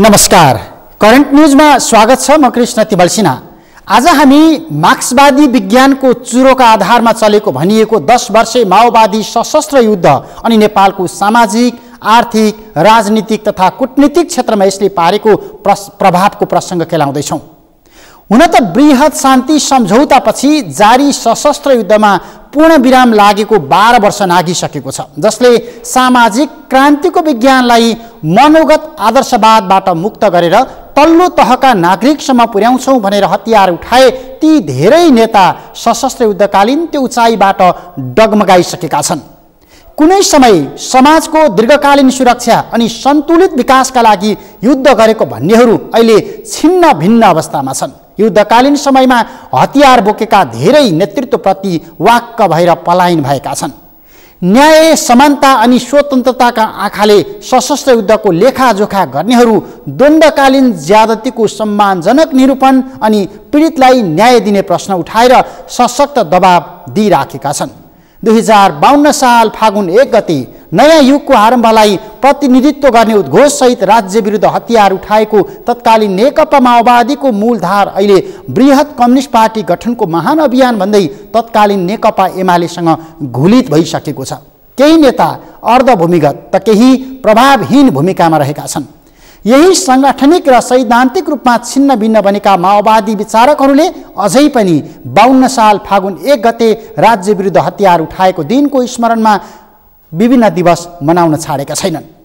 नमस्कार, करेन्ट न्यूजमा स्वागत छ। म कृष्ण तिबलसिना। आज हामी मार्क्सवादी विज्ञानको चुरोका आधारमा चलेको भनिएको 10 वर्षे माओवादी सशस्त्र युद्ध अनि नेपालको सामाजिक, आर्थिक, राजनीतिक तथा कूटनीतिक क्षेत्रमा यसले पारेको प्रभावको प्रसङ्ग केलाउँदैछौँ। हुन त बृहत शान्ति सम्झौतापछि जारी सशस्त्र युद्धमा पूर्ण विराम लागेको 12 वर्ष नागिसकेको छ, जसले सामाजिक क्रान्तिको विज्ञानलाई मनोगत आदर्शवादबाट मुक्त गरेर तल्लो तहका नागरिकसम्म पुर्याउँछौँ भनेर हतियार उठाए ती धेरै नेता सशस्त्र युद्धकालीन त्यो उचाइबाट डगमगाइसकेका छन्। कुनै समय समाजको दीर्घकालीन सुरक्षा अनि सन्तुलित विकासका लागि युद्ध गरेको भन्नेहरू अहिले छिन्न भिन्न अवस्थामा छन्। युद्धकालीन समयमा हतियार बोकेका धेरै नेतृत्वप्रति वाक्क भएर पलायन भएका छन्। न्याय, समानता अनि स्वतन्त्रताका आँखाले सशस्त्र युद्धको लेखाजोखा गर्नेहरू द्वन्द्वकालीन ज्यादतीको सम्मानजनक निरूपण अनि पीडितलाई न्याय दिने प्रश्न उठाएर सशक्त दबाब दिइराखेका छन्। 2052 साल फागुन 1 गते नयाँ युगको आरम्भलाई प्रतिनिधित्व गर्ने उद्घोषसहित राज्य विरुद्ध हतियार उठाएको तत्कालीन नेकपा माओवादीको मूलधार अहिले बृहत कम्युनिस्ट पार्टी गठनको महान अभियान भन्दै तत्कालीन नेकपा एमालेसँग घुलित भइसकेको छ। केही नेता अर्धभूमिगत त केही प्रभावहीन भूमिकामा रहेका छन्। यही सांगठनिक र सैद्धान्तिक रूपमा छिन्न भिन्न बनेका माओवादी विचारकहरूले अझै पनि 52 साल फागुन 1 गते राज्य विरुद्ध हतियार उठाएको दिनको स्मरणमा विभिन्न दिवस मनाउन छाडेका छैनन्।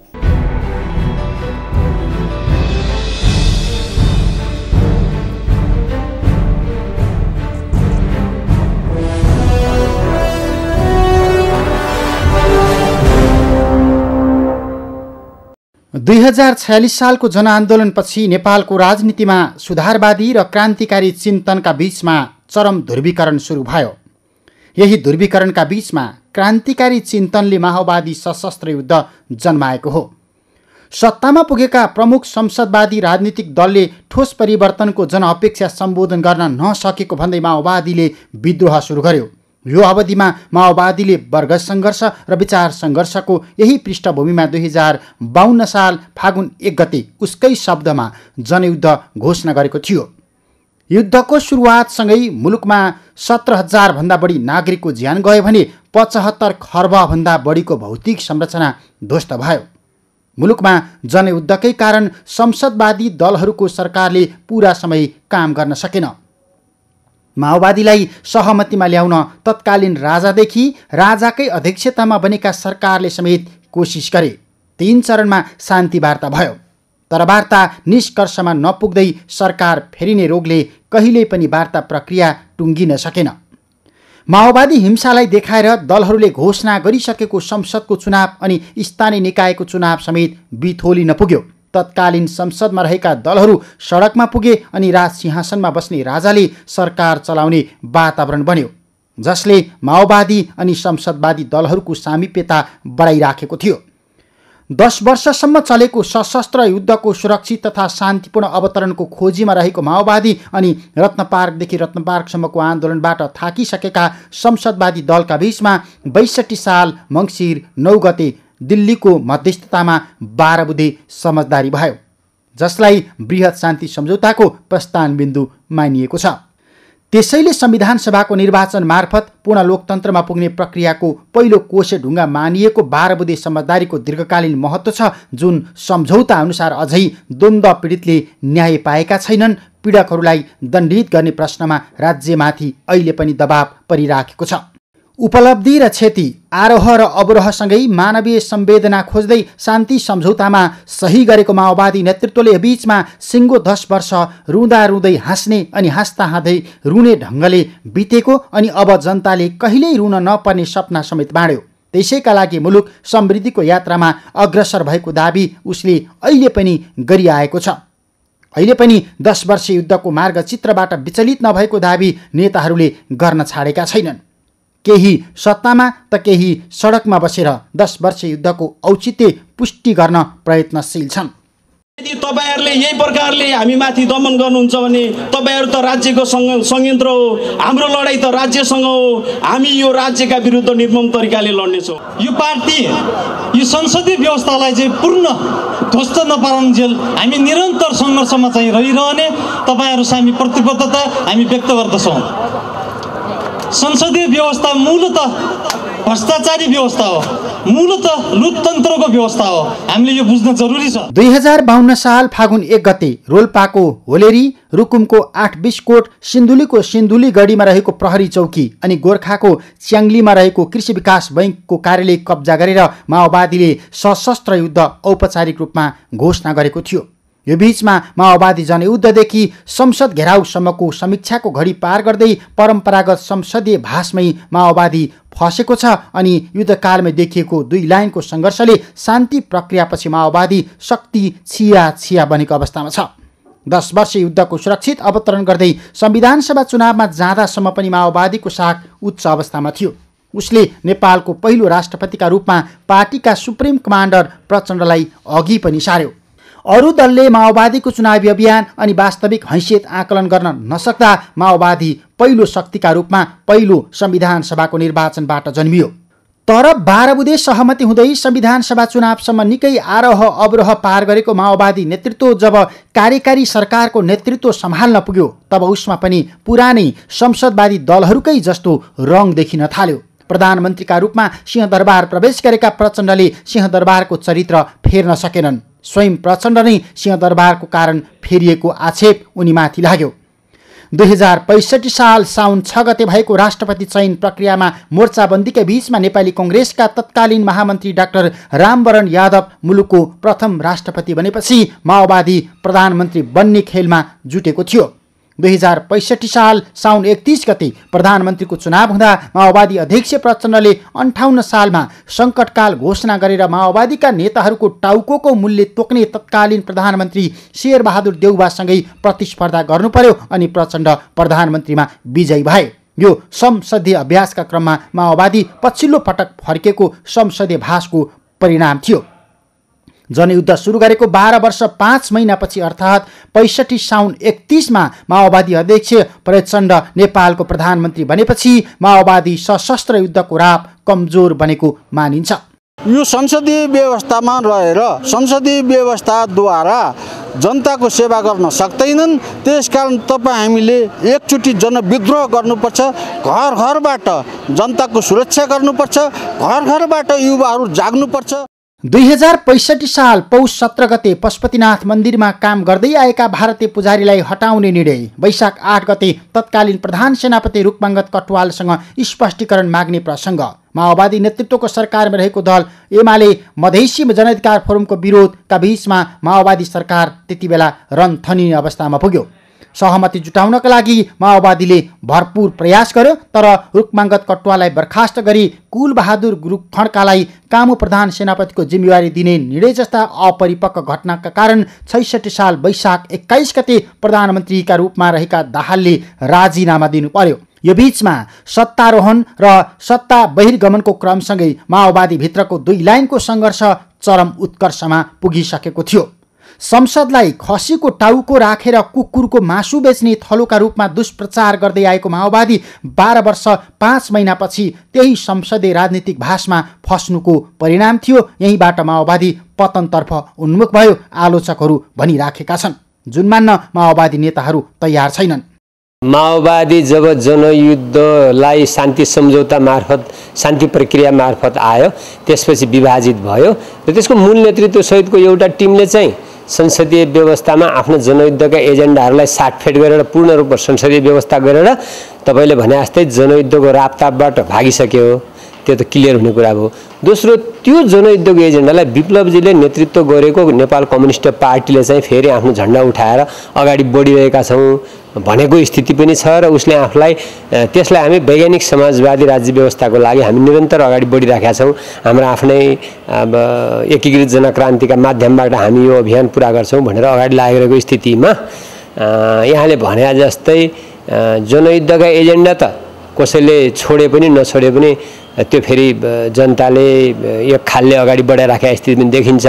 दुई 2046 सालको जनआन्दोलनपछि नेपालको राजनीतिमा सुधारवादी र क्रान्तिकारी चिन्तनका बीचमा चरम ध्रुवीकरण सुरु भयो। यही ध्रुवीकरणका बीचमा क्रान्तिकारी चिन्तनले माओवादी सशस्त्र युद्ध जन्माएको हो। सत्तामा पुगेका प्रमुख संसदवादी राजनीतिक दलले ठोस परिवर्तनको जनअपेक्षा सम्बोधन गर्न नसकेको भन्दै माओवादीले विद्रोह सुरु गर्यो। यो अवधिमा माओवादीले वर्ग सङ्घर्ष र विचार सङ्घर्षको यही पृष्ठभूमिमा 2052 साल फागुन 1 गते उसकै शब्दमा जनयुद्ध घोषणा गरेको थियो। युद्धको सुरुवातसँगै मुलुकमा 17,000 भन्दा बढी नागरिकको ज्यान गयो भने 75 खर्बभन्दा बढीको भौतिक संरचना ध्वस्त भयो। मुलुकमा जनयुद्धकै कारण संसदवादी दलहरूको सरकारले पूरा समय काम गर्न सकेन। माओवादीलाई सहमतिमा ल्याउन तत्कालीन राजादेखि राजाकै अध्यक्षतामा बनेका सरकारले समेत कोसिस गरे। 3 चरणमा शान्ति वार्ता भयो, तर वार्ता निष्कर्षमा नपुग्दै सरकार फेरिने रोगले कहिल्यै पनि वार्ता प्रक्रिया टुङ्गिन सकेन। माओवादी हिंसालाई देखाएर दलहरूले घोषणा गरिसकेको संसदको चुनाव अनि स्थानीय निकायको चुनाव समेत बिथोलिन पुग्यो। तत्कालीन संसदमा रहेका दलहरू सडकमा पुगे अनि राजसिंहासनमा बस्ने राजाले सरकार चलाउने वातावरण बन्यो, जसले माओवादी अनि संसदवादी दलहरूको सामिप्यता बढाइराखेको थियो। 10 वर्षसम्म चलेको सशस्त्र युद्धको सुरक्षित तथा शान्तिपूर्ण अवतरणको खोजीमा रहेको माओवादी अनि रत्नपार्कदेखि रत्नपार्कसम्मको आन्दोलनबाट थाकिसकेका संसदवादी दलका बीचमा 62 साल मङ्सिर 9 गते दिल्लीको मध्यस्थतामा 12 बुँदे समझदारी भयो, जसलाई बृहत शान्ति सम्झौताको प्रस्थान बिन्दु मानिएको छ। त्यसैले संविधान सभाको निर्वाचन मार्फत पूर्ण लोकतन्त्रमा पुग्ने प्रक्रियाको पहिलो कोसे ढुङ्गा मानिएको 12 बुँदे समझदारीको दीर्घकालीन महत्त्व छ, जुन सम्झौता अनुसार अझै द्वन्द्व पीडितले न्याय पाएका छैनन्। पीडकहरूलाई दण्डित गर्ने प्रश्नमा राज्यमाथि अहिले पनि दबाव परिराखेको छ। उपलब्धि र क्षति, आरोह र अवरोहसँगै मानवीय संवेदना खोज्दै शान्ति सम्झौतामा सही गरेको माओवादी नेतृत्वले बीचमा सिङ्गो 10 वर्ष रुँदा रुँदै हाँस्ने अनि हाँस्दा हाँदै रुने ढङ्गले बितेको अनि अब जनताले कहिल्यै रुन नपर्ने सपना समेत बाँड्यो। त्यसैका लागि मुलुक समृद्धिको यात्रामा अग्रसर भएको दाबी उसले अहिले पनि गरिआएको छ। अहिले पनि 10 वर्षे युद्धको मार्गचित्रबाट विचलित नभएको दाबी नेताहरूले गर्न छाडेका छैनन्। केही सत्तामा त केही सडकमा बसेर 10 वर्षे युद्धको औचित्य पुष्टि गर्न प्रयत्नशील छन्। यदि तपाईहरुले यही प्रकारले हामी माथि दमन गर्नुहुन्छ भने तपाईहरु त राज्यको संयन्त्र हो, हाम्रो लडाई त राज्यसँग हो। हामी यो राज्यका विरुद्ध निर्मम तरिकाले लड्ने छौं। यो पार्टी यो संसदीय व्यवस्थालाई चाहिँ पूर्ण ध्वस्त नपारुन्जेल हामी निरन्तर सङ्घर्षमा चाहिँ रहिरहने तपाईहरुसँग हामी प्रतिबद्धता हामी व्यक्त गर्दछौँ। संसदीय व्यवस्था मूलतः भ्रष्टाचारी व्यवस्था हो, मूलतः लुटतन्त्रको व्यवस्था हो, हामीले यो बुझ्न जरुरी छ। 2052 साल फागुन 1 गते रोल्पाको होलेरी, रुकुमको 8 बिस्कोट, सिन्धुलीको सिन्धुली गढीमा रहेको प्रहरी चौकी अनि गोर्खाको च्याङ्लीमा रहेको कृषि विकास बैङ्कको कार्यालय कब्जा गरेर माओवादीले सशस्त्र युद्ध औपचारिक रूपमा घोषणा गरेको थियो। यो बीचमा माओवादी जनयुद्धदेखि संसद घेराउसम्मको समीक्षाको घडी पार गर्दै परम्परागत संसदीय भाषमै माओवादी फसेको छ अनि युद्धकालमा देखिएको 2 लाइनको सङ्घर्षले शान्ति प्रक्रियापछि माओवादी शक्ति छिया बनेको अवस्थामा छ। 10 वर्ष युद्धको सुरक्षित अवतरण गर्दै संविधान सभा चुनावमा जाँदासम्म पनि माओवादीको साख उच्च अवस्थामा थियो। उसले नेपालको पहिलो राष्ट्रपतिका रूपमा पार्टीका सुप्रिम कमान्डर प्रचण्डलाई अघि पनि सार्यो। अरू दलले माओवादीको चुनावी अभियान अनि वास्तविक हैसियत आकलन गर्न नसक्दा माओवादी पहिलो शक्तिका रूपमा पहिलो संविधान सभाको निर्वाचनबाट जन्मियो। तर 12 बुँदे सहमति हुँदै संविधान सभा चुनावसम्म निकै आरोह अवरोह पार गरेको माओवादी नेतृत्व जब कार्यकारी सरकारको नेतृत्व सम्हाल्न पुग्यो तब उसमा पनि पुरानै संसदवादी दलहरूकै जस्तो रङ देखिन थाल्यो। प्रधानमन्त्रीका रूपमा सिंहदरबार प्रवेश गरेका प्रचण्डले सिंहदरबारको चरित्र फेर्न सकेनन्। स्वयं प्रचण्ड नै सिंहदरबारको कारण फेरिएको आक्षेप उनीमाथि लाग्यो। 2065 साल साउन 6 गते भएको राष्ट्रपति चयन प्रक्रियामा मोर्चाबन्दीकै बीचमा नेपाली कङ्ग्रेसका तत्कालीन महामन्त्री डाक्टर रामवरण यादव मुलुकको प्रथम राष्ट्रपति बनेपछि माओवादी प्रधानमन्त्री बन्ने खेलमा जुटेको थियो। 2065 साल साउन 31 गते प्रधानमन्त्रीको चुनाव हुँदा माओवादी अध्यक्ष प्रचण्डले 58 सालमा सङ्कटकाल घोषणा गरेर माओवादीका नेताहरूको टाउकोको मूल्य तोक्ने तत्कालीन प्रधानमन्त्री शेरबहादुर देउवासँगै प्रतिस्पर्धा गर्नु पर्यो अनि प्रचण्ड प्रधानमन्त्रीमा विजयी भए। यो संसदीय अभ्यासका क्रममा माओवादी पछिल्लो पटक फर्केको संसदीय भाषको परिणाम थियो। जनयुद्ध सुरु गरेको 12 वर्ष 5 महिनापछि अर्थात् 65 साउन 31 मा माओवादी अध्यक्ष प्रचण्ड नेपालको प्रधानमन्त्री बनेपछि माओवादी सशस्त्र युद्धको राप कमजोर बनेको मानिन्छ। यो संसदीय व्यवस्थामा रहेर संसदीय व्यवस्थाद्वारा जनताको सेवा गर्न सक्दैनन्। त्यसकारण हामीले एकचोटि जनविद्रोह गर्नुपर्छ, घर घरबाट जनताको सुरक्षा गर्नुपर्छ, घर घरबाट युवाहरू जाग्नुपर्छ। 2065 साल पौष 17 गते पशुपतिनाथ मन्दिरमा काम गर्दै आएका भारतीय पुजारीलाई हटाउने निर्णय। वैशाख 8 गते तत्कालीन प्रधान सेनापति रुक्माङ्गद कटुवालसँग स्पष्टीकरण माग्ने प्रसङ्ग। माओवादी नेतृत्वको सरकारमा रहेको दल एमाले मधेसी जनअधिकार फोरमको विरोधका बीचमा माओवादी सरकार त्यतिबेला रन्थनिने अवस्थामा पुग्यो। सहमति जुटाउनका लागि माओवादीले भरपूर प्रयास गर्यो तर रुक्माङ्गद कटुवाललाई बर्खास्त गरी कुलबहादुर खड्कालाई कामु प्रधान सेनापतिको जिम्मेवारी दिने निर्णय जस्ता अपरिपक्व घटनाका कारण 66 साल वैशाख 21 गते प्रधानमन्त्रीका रूपमा रहेका दाहालले राजीनामा दिनु पर्यो। यो बीचमा सत्तारोहण र सत्ता बहिर्गमनको क्रमसँगै माओवादी भित्रको 2 लाइनको सङ्घर्ष चरम उत्कर्षमा पुगिसकेको थियो। संसदलाई खसीको टाउको राखेर कुकुरको मासु बेच्ने थलोका रूपमा दुष्प्रचार गर्दै आएको माओवादी 12 वर्ष 5 महिनापछि त्यही संसदीय राजनीतिक भाषमा फस्नुको परिणाम थियो। यहीँबाट माओवादी पतनतर्फ उन्मुख भयो आलोचकहरू भनिराखेका छन्, जुन मान्न माओवादी नेताहरू तयार छैनन्। माओवादी जब जनयुद्धलाई शान्ति सम्झौता मार्फत शान्ति प्रक्रिया मार्फत आयो त्यसपछि विभाजित भयो र त्यसको मूल नेतृत्व सहितको एउटा टिमले चाहिँ संसदीय व्यवस्थामा आफ्नो जनयुद्धका एजेन्डाहरूलाई साटफेट गरेर पूर्ण रूपमा संसदीय व्यवस्था गरेर तपाईले भने जस्तै जनयुद्धको रापतापबाट भागिसक्यो। त्यो त क्लियर हुने कुरा हो। दोस्रो, त्यो जनयुद्धको एजेन्डालाई विप्लवजीले नेतृत्व गरेको नेपाल कम्युनिस्ट पार्टीले चाहिँ फेरि आफ्नो झण्डा उठाएर अगाडि बढिरहेका छौँ भनेको स्थिति पनि छ र उसले आफूलाई त्यसलाई हामी वैज्ञानिक समाजवादी राज्य व्यवस्थाको लागि हामी निरन्तर अगाडि बढिरहेका छौँ। हाम्रो आफ्नै एकीकृत जनक्रान्तिका माध्यमबाट हामी यो अभियान पुरा गर्छौँ भनेर अगाडि लागेको स्थितिमा यहाँले भने जस्तै जनयुद्धका एजेन्डा त कसैले छोडे पनि नछोडे पनि त्यो फेरि जनताले एक खालले अगाडि बढाइराखेका स्थिति पनि देखिन्छ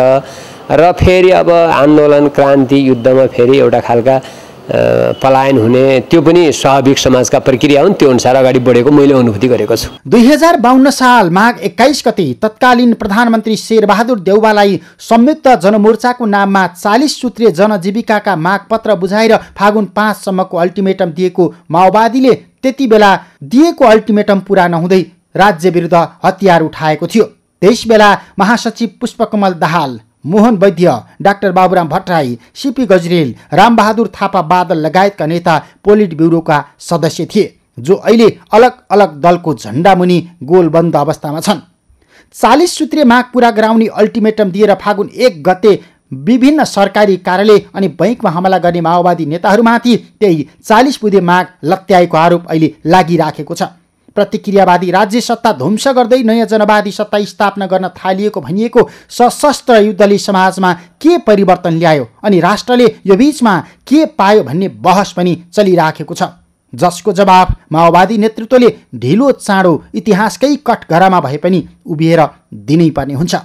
र फेरि अब आन्दोलन क्रान्ति युद्धमा फेरि एउटा खालका पलायन हुने त्यो पनि स्वाभाविक समाजका प्रक्रिया हुन्। त्यो अनुसार अगाडि बढेको मैले अनुभूति गरेको छु। 2052 साल माघ 21 गते तत्कालीन प्रधानमन्त्री शेरबहादुर देउवालाई संयुक्त जनमोर्चाको नाममा 40 सूत्रीय जनजीविकाका मागपत्र बुझाएर फागुन 5 सम्मको अल्टिमेटम दिएको माओवादीले त्यति बेला दिएको अल्टिमेटम पूरा नहुँदै राज्य विरुद्ध हतियार उठाएको थियो। त्यसबेला महासचिव पुष्पकमल दाहाल, मोहन वैद्य, डाक्टर बाबुराम भट्टराई, सीपी गजरेल, रामबहादुर थापा बादल लगायतका नेता पोलिट ब्युरोका सदस्य थिए, जो अहिले अलग अलग दलको झण्डामुनि गोलबन्द अवस्थामा छन्। 40 सूत्रीय माग पूरा गराउने अल्टिमेटम दिएर फागुन 1 गते विभिन्न सरकारी कार्यालय अनि बैंकमा हमला गर्ने माओवादी नेताहरूमाथि त्यही 40 बुँदे माग लत्याएको आरोप अहिले लागिराखेको छ। प्रतिक्रियावादी राज्य सत्ता ध्वंस गर्दै नयाँ जनवादी सत्ता स्थापना गर्न थालिएको भनिएको सशस्त्र युद्धले समाजमा के परिवर्तन ल्यायो अनि राष्ट्रले यो बीचमा के पायो भन्ने बहस पनि चलिराखेको छ, जसको जवाफ माओवादी नेतृत्वले ढिलो चाँडो इतिहासकै कठघरामा भए पनि उभिएर दिनै पर्ने हुन्छ।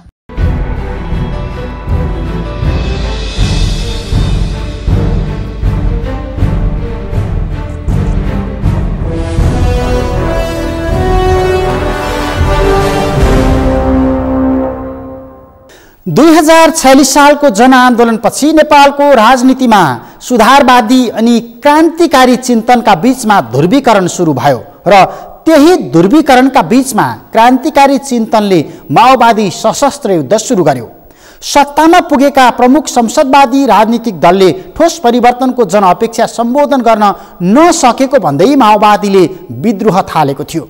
« 2046 सालको जनआन्दोलनपछि नेपालको राजनीतिमा सुधारवादी अनि क्रान्तिकारी चिन्तनका बीचमा ध्रुवीकरण सुरु भयो र त्यही ध्रुवीकरणका बीचमा क्रान्तिकारी चिन्तनले माओवादी सशस्त्र युद्ध सुरु गर्यो। सत्तामा पुगेका प्रमुख संसदवादी राजनीतिक दलले ठोस परिवर्तनको जनअपेक्षा सम्बोधन गर्न नसकेको भन्दै माओवादीले विद्रोह थालेको थियो।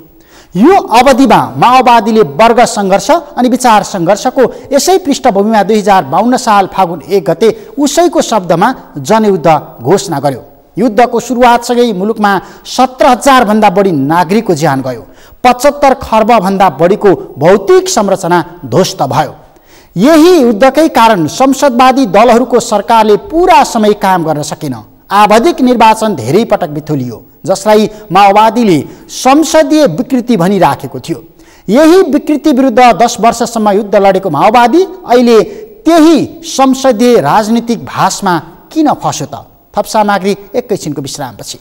यो अवधिमा माओवादीले वर्ग सङ्घर्ष अनि विचार सङ्घर्षको यसै पृष्ठभूमिमा 2052 साल फागुन 1 गते उसैको शब्दमा जनयुद्ध घोषणा गर्यो। युद्धको सुरुवातसँगै मुलुकमा 17,000 भन्दा बढी नागरिकको ज्यान गयो। 75 खर्बभन्दा बढीको भौतिक संरचना ध्वस्त भयो। यही युद्धकै कारण संसदवादी दलहरूको सरकारले पूरा समय काम गर्न सकेन। आवधिक निर्वाचन धेरै पटक बिथोलियो, जसलाई माओवादीले संसदीय विकृति भनिराखेको थियो। यही विकृति विरुद्ध 10 वर्षसम्म युद्ध लडेको माओवादी अहिले त्यही संसदीय राजनीतिक भाषमा किन फस्यो त? थप सामग्री एकैछिनको विश्रामपछि।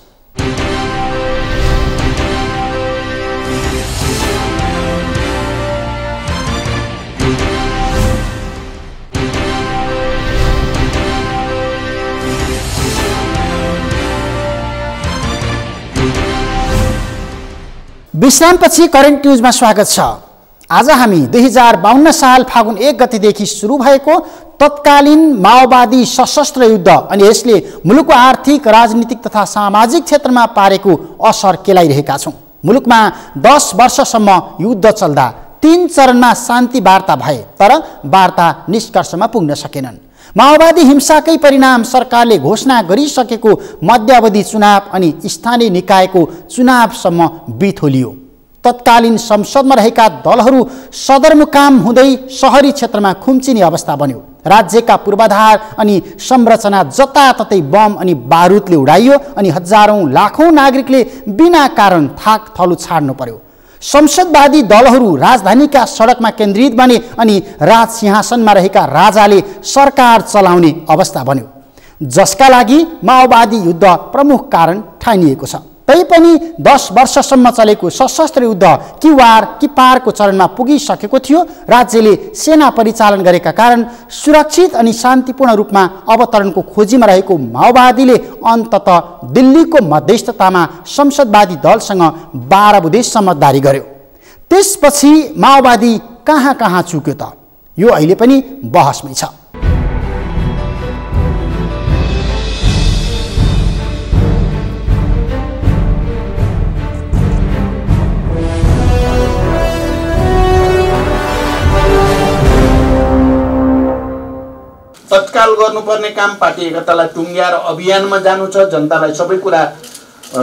विश्रामपछि करेन्ट न्युजमा स्वागत छ। आज हामी 2052 साल फागुन 1 गतेदेखि सुरु भएको तत्कालीन माओवादी सशस्त्र युद्ध अनि यसले मुलुकको आर्थिक, राजनीतिक तथा सामाजिक क्षेत्रमा पारेको असर केलाइरहेका छौँ। मुलुकमा 10 वर्षसम्म युद्ध चल्दा 3 चरणमा शान्ति वार्ता भए, तर वार्ता निष्कर्षमा पुग्न सकेनन्। माओवादी हिंसाकै परिणाम सरकारले घोषणा गरिसकेको मध्यावधि चुनाव अनि स्थानीय निकायको चुनावसम्म बिथोलियो। तत्कालीन संसदमा रहेका दलहरू सदरमुकाम हुँदै शहरी क्षेत्रमा खुम्चिने अवस्था बन्यो। राज्यका पूर्वाधार अनि संरचना जताततै बम अनि बारुदले उडाइयो अनि हजारौं लाखौं नागरिकले बिना कारण थाक थलो छाड्नु पर्यो। संसदवादी दलहरू राजधानीका सडकमा केन्द्रित बने अनि राज सिंहासनमा रहेका राजाले सरकार चलाउने अवस्था बन्यो, जसका लागि माओवादी युद्ध प्रमुख कारण ठानिएको छ। तैपनि 10 वर्षसम्म चलेको सशस्त्र युद्ध किवार किपारको चरणमा पुगिसकेको थियो। राज्यले सेना परिचालन गरेका कारण सुरक्षित अनि शान्तिपूर्ण रूपमा अवतरणको खोजीमा रहेको माओवादीले अन्ततः दिल्लीको मध्यस्थतामा संसदवादी दलसँग 12 बुँदे समझदारी गर्यो। त्यसपछि माओवादी कहाँ कहाँ चुक्यो त? यो अहिले पनि बहसमै छ। तत्काल गर्नुपर्ने काम पार्टी एकतालाई टुङ्ग्याएर अभियानमा जानु छ, जनतालाई सबै कुरा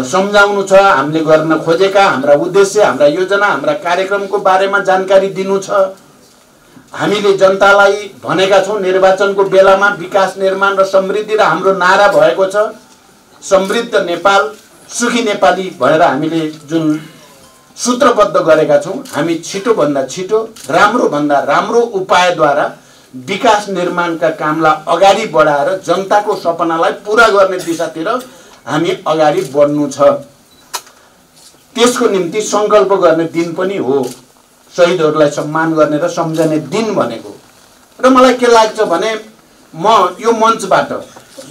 सम्झाउनु छ। हामीले गर्न खोजेका हाम्रा उद्देश्य, हाम्रा योजना, हाम्रा कार्यक्रमको बारेमा जानकारी दिनु छ। हामीले जनतालाई भनेका छौँ निर्वाचनको बेलामा विकास, निर्माण र समृद्धि र हाम्रो नारा भएको छ समृद्ध नेपाल, सुखी नेपाली भनेर हामीले जुन सूत्रबद्ध गरेका छौँ, हामी छिटोभन्दा छिटो, राम्रो भन्दा राम्रो उपायद्वारा विकास निर्माणका कामलाई अगाडि बढाएर जनताको सपनालाई पूरा गर्ने दिशातिर हामी अगाडि बढ्नु छ। त्यसको निम्ति सङ्कल्प गर्ने दिन पनि हो शहीदहरूलाई सम्मान गर्ने र सम्झने दिन भनेको। र मलाई के लाग्छ भने म यो मञ्चबाट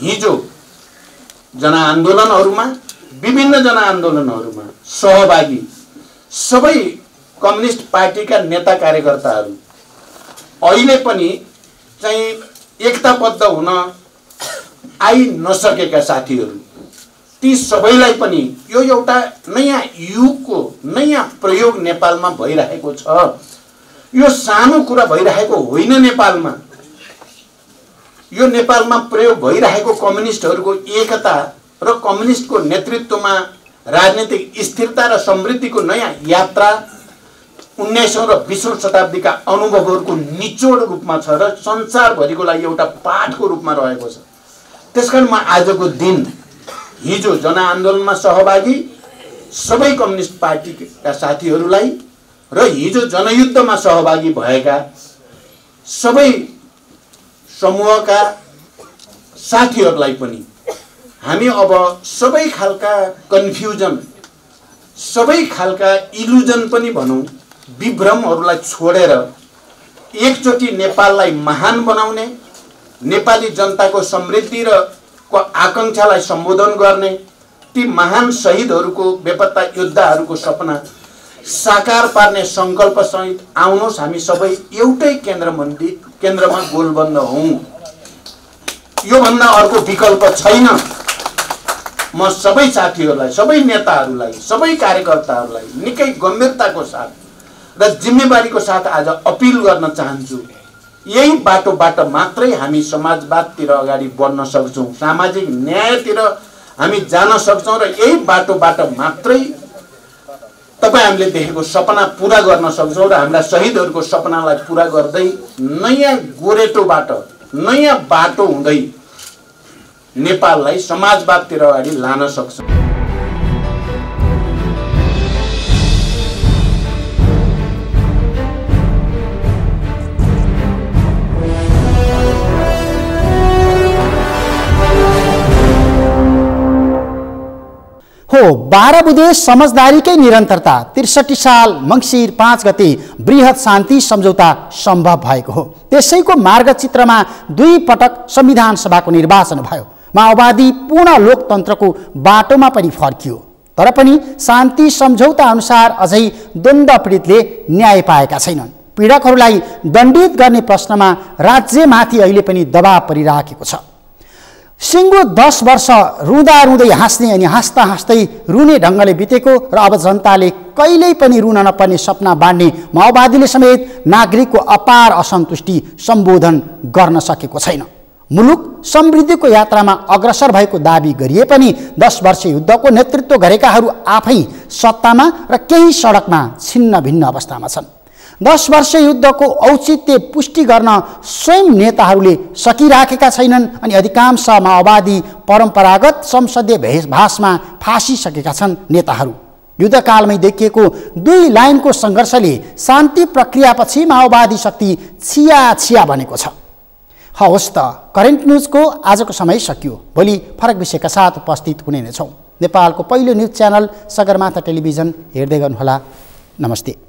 हिजो जनआन्दोलनहरूमा विभिन्न जनआन्दोलनहरूमा सहभागी सबै कम्युनिस्ट पार्टीका नेता कार्यकर्ताहरू अहिले पनि चाहिँ एकताबद्ध हुन आइ नसकेका साथीहरू ती सबैलाई पनि यो एउटा नयाँ युगको नयाँ प्रयोग नेपालमा भइरहेको छ। यो सानो कुरा भइरहेको होइन नेपालमा। यो नेपालमा प्रयोग भइरहेको कम्युनिस्टहरूको एकता र कम्युनिस्टको नेतृत्वमा राजनीतिक स्थिरता र समृद्धिको नयाँ यात्रा 19औं र 20औं शताब्दीका अनुभवहरूको निचोड रूपमा छ र संसारभरिको लागि एउटा पाठको रूपमा रहेको छ। त्यसकारण म आजको दिन हिजो जनआन्दोलनमा सहभागी सबै कम्युनिस्ट पार्टीका साथीहरूलाई र हिजो जनयुद्धमा सहभागी भएका सबै समूहका साथीहरूलाई पनि हामी अब सबै खालका कन्फ्युजन सबै खालका इल्युजन पनि भनौँ विभ्रमहरूलाई छोडेर एकचोटि नेपाललाई महान बनाउने नेपाली जनताको समृद्धि र को आकांक्षालाई सम्बोधन गर्ने ती महान शहीदहरूको बेपत्ता योद्धाहरूको सपना साकार पार्ने संकल्प सहित आउनुहोस् हामी सबै एउटै केन्द्रमा गोलबन्द हौं। यो भन्दा अर्को विकल्प छैन। म सबै साथीहरूलाई सबै नेताहरूलाई सबै कार्यकर्ताहरूलाई निकै गम्भीरताको साथ र जिम्मेवारीको साथ आज अपिल गर्न चाहन्छु। यही बाटोबाट मात्रै हामी समाजवादतिर अगाडि बढ्न सक्छौं, सामाजिक न्यायतिर हामी जान सक्छौं र यही बाटोबाट मात्रै तपाई हामीले देखेको सपना पूरा गर्न सक्छौं र हाम्रा शहीदहरूको सपनालाई पूरा गर्दै नयाँ गोरेटोबाट नयाँ बाटो हुँदै नेपाललाई समाजवादतिर अगाडि लान सक्छौं। हो 12 बुधे समझदारीकै निरन्तरता 63 साल मङ्सिर 5 गते बृहत शान्ति सम्झौता सम्भव भएको हो। त्यसैको मार्गचित्रमा 2 पटक संविधान सभाको निर्वाचन भयो। माओवादी पूर्ण लोकतन्त्रको बाटोमा पनि फर्कियो। तर पनि शान्ति सम्झौता अनुसार अझै द्वन्द्व पीडितले न्याय पाएका छैनन्। पीडकहरूलाई दण्डित गर्ने प्रश्नमा राज्यमाथि अहिले पनि दबाव परिराखेको छ। सिङ्गो 10 वर्ष रुँदा रुँदै हाँस्ने अनि हाँस्दा हाँस्दै रुने ढङ्गले बितेको र अब जनताले कहिल्यै पनि रुन नपर्ने सपना बाँड्ने माओवादीले समेत नागरिकको अपार असन्तुष्टि सम्बोधन गर्न सकेको छैन। मुलुक समृद्धिको यात्रामा अग्रसर भएको दाबी गरिए पनि 10 वर्ष युद्धको नेतृत्व गरेकाहरू आफै सत्तामा र केही सडकमा छिन्न भिन्न अवस्थामा छन्। 10 वर्ष युद्धको औचित्य पुष्टि गर्न स्वयं नेताहरूले सकिराखेका छैनन् अनि अधिकांश माओवादी परम्परागत संसदीय भेषभाषमा फाँसिसकेका छन्। नेताहरू युद्धकालमै देखिएको 2 लाइनको सङ्घर्षले शान्ति प्रक्रियापछि माओवादी शक्ति छिया बनेको छ। हवस् त, करेन्ट न्युजको आजको समय सकियो। भोलि फरक विषयका साथ उपस्थित हुने नै छौँ। नेपालको पहिलो न्युज च्यानल सगरमाथा टेलिभिजन हेर्दै गर्नुहोला। नमस्ते।